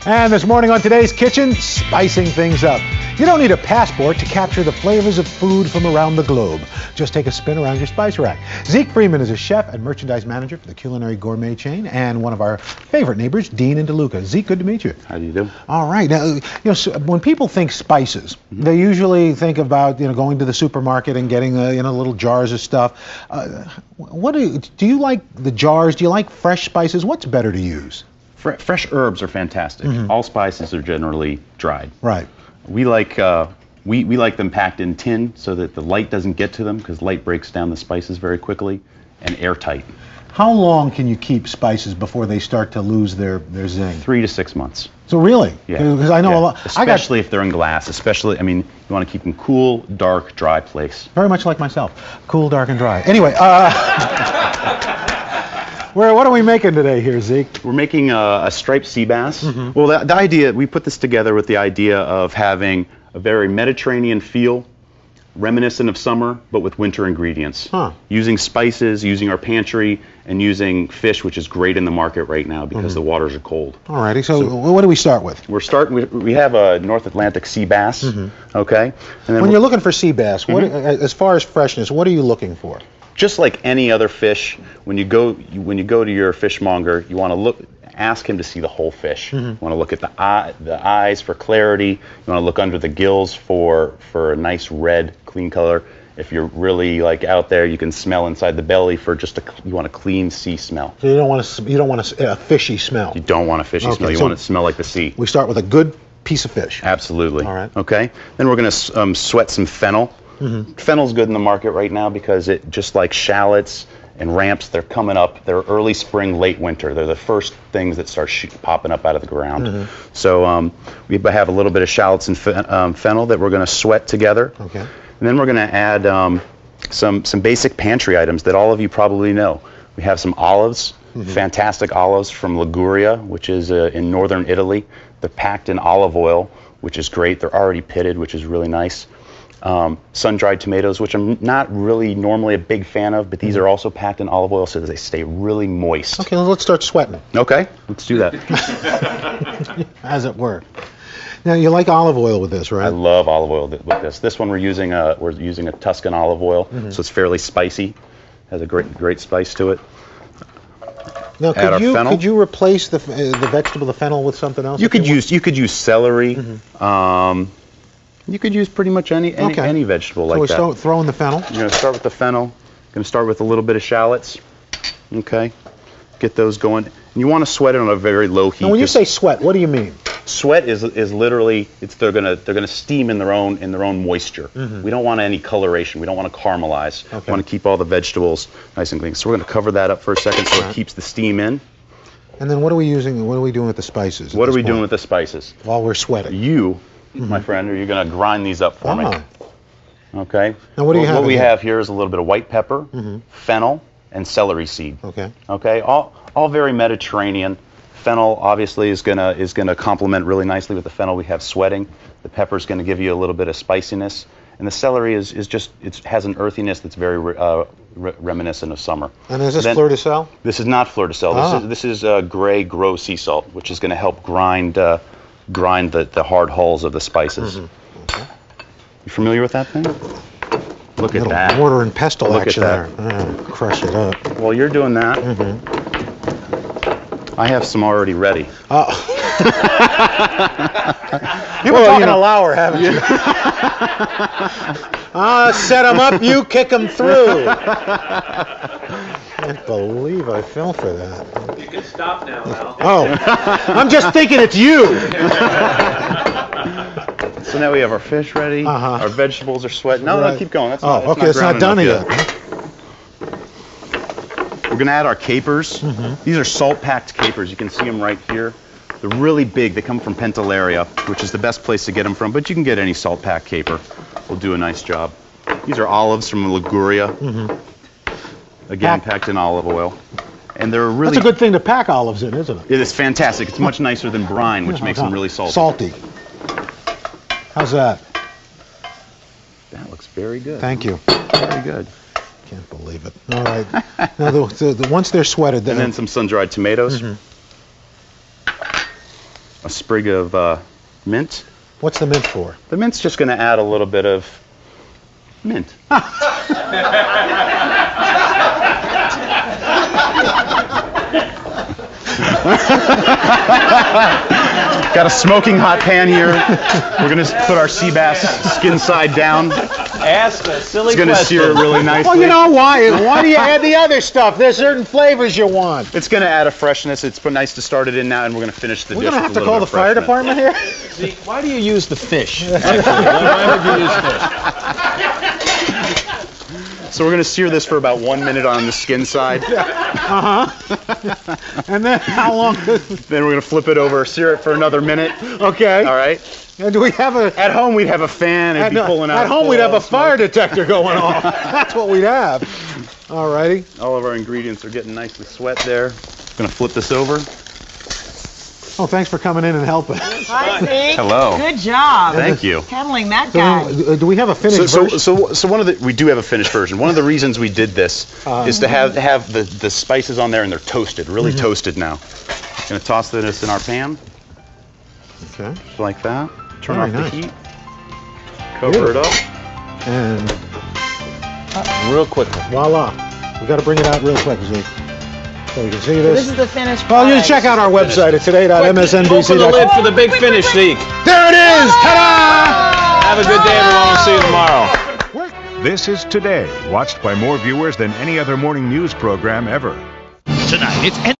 And this morning on Today's Kitchen, spicing things up. You don't need a passport to capture the flavors of food from around the globe. Just take a spin around your spice rack. Zeke Freeman is a chef and merchandise manager for the culinary gourmet chain and one of our favorite neighbors, Dean and DeLuca. Zeke, good to meet you. How do you do? All right. Now, so when people think spices, they usually think about going to the supermarket and getting little jars of stuff. Do you like the jars? Do you like fresh spices? What's better to use? Fresh herbs are fantastic. All spices are generally dried. Right. We like we like them packed in tin so that the light doesn't get to them, because light breaks down the spices very quickly, and airtight. How long can you keep spices before they start to lose their zing? 3 to 6 months. So really? Yeah. Because I know a lot. Especially if they're in glass. Especially, I mean, you want to keep them cool, dark, dry place. Very much like myself. Cool, dark, and dry. Anyway. What are we making today here, Zeke? We're making a striped sea bass. Well, the idea, we put this together with the idea of having a very Mediterranean feel, reminiscent of summer, but with winter ingredients. Using spices, using our pantry, and using fish, which is great in the market right now because the waters are cold. Alrighty, so what do we start with? We have a North Atlantic sea bass, okay? And then when you're looking for sea bass, as far as freshness, what are you looking for? Just like any other fish, when you go to your fishmonger, you want to ask him to see the whole fish. You want to look at the eyes for clarity. You want to look under the gills for a nice red, clean color. If you're really out there, you can smell inside the belly for you want a clean sea smell. So you don't want a fishy smell. You don't want a fishy smell. You want it to smell like the sea. We start with a good piece of fish. Absolutely. All right. Okay. Then we're going to sweat some fennel. Fennel's good in the market right now because it, just like shallots and ramps, they're coming up. They're early spring, late winter. They're the first things that start popping up out of the ground. So we have a little bit of shallots and fennel that we're going to sweat together. Okay. And then we're going to add some basic pantry items that all of you probably know. We have some olives, fantastic olives from Liguria, which is in northern Italy. They're packed in olive oil, which is great. They're already pitted, which is really nice. Sun-dried tomatoes, which I'm not really normally a big fan of, but these are also packed in olive oil so that they stay really moist. Okay, let's start sweating. Okay, let's do that. As it were. Now, you like olive oil with this, right? I love olive oil with this. This one we're using a Tuscan olive oil, so it's fairly spicy. Has a great spice to it. Now, could you replace the vegetable, the fennel, with something else? You could use celery. You could use pretty much any vegetable like that. So we throw in the fennel? You're going to start with the fennel. Going to start with a little bit of shallots. Okay. Get those going. And you want to sweat it on a very low heat. Now, when you say sweat, what do you mean? Sweat is literally they're gonna steam in their own moisture. We don't want any coloration. We don't want to caramelize. Okay. We want to keep all the vegetables nice and clean. So we're going to cover that up for a second so it keeps the steam in. And then what are we using? What are we doing with the spices? What are we doing with the spices? While we're sweating. You, my friend, are you going to grind these up for me? Okay. Now what do you have? What we have here is a little bit of white pepper, fennel, and celery seed. Okay. Okay. All very Mediterranean. Fennel obviously is gonna complement really nicely with the fennel. We have sweating. The pepper is going to give you a little bit of spiciness, and the celery has an earthiness that's very reminiscent of summer. And is this fleur de sel? This is not fleur de sel. This is gray gros sea salt, which is going to help grind the hard hulls of the spices. Okay. You familiar with that thing? Look at that. Mortar and pestle Look action at there. Crush it up. While you're doing that, I have some already ready. You've been talking to Lauer, haven't you? Set them up, you kick them through. Can't believe I fell for that. You can stop now, Al. Oh, I'm just thinking it's you. So now we have our fish ready. Our vegetables are sweating. No, keep going. That's okay, it's not done yet. We're going to add our capers. These are salt-packed capers. You can see them right here. They're really big. They come from Pentalaria, which is the best place to get them from, but you can get any salt-packed caper. We'll do a nice job. These are olives from Liguria. Again, packed in olive oil. And they're really... That's a good thing to pack olives in, isn't it? It is fantastic. It's much nicer than brine, which makes them really salty. Salty. How's that? That looks very good. Thank you. Very good. Can't believe it. All right. Now, once they're sweated, then some sun-dried tomatoes. a sprig of mint. What's the mint for? The mint's just going to add a little bit of mint. Got a smoking hot pan here. We're going to put our sea bass skin side down. Ask a silly It's going to sear it really nicely. Well, you know why? Why do you add the other stuff? There's certain flavors you want. It's going to add a freshness. It's nice to start it in now, and we're going to finish the dish. We're going to have with to a call little the bit of fire freshness. department here? Zeke, why do you use the fish? Actually, why would you use fish? So we're going to sear this for about 1 minute on the skin side. And then how long? Then we're going to flip it over, sear it for another minute. Okay. All right. And do we have a... At home, we'd have a fan. It'd be pulling out. At home, we'd have a fire smoke. detector going on. That's what we'd have. All righty. All of our ingredients are getting nicely sweat there. Going to flip this over. Oh, thanks for coming in and helping. Hi, Zeke. Hello. Good job. Thank you. Handling that guy. Do we have a finished version? So one of the we do have a finished version. One of the reasons we did this is to have the spices on there and they're toasted, really toasted now. Going to toss this in our pan. Okay. Just like that. Turn Very off nice. the heat. Cover it up. And Real quickly. voila. We got to bring it out real quick, Zeke. So you can see this. This is the finished Well, you product. check out our website at Open the today.msnbc.com. lid for the big finish, Zeke. There it is! Ta-da! Have a good day, everyone. We'll see you tomorrow. This is Today, watched by more viewers than any other morning news program ever. Tonight, it's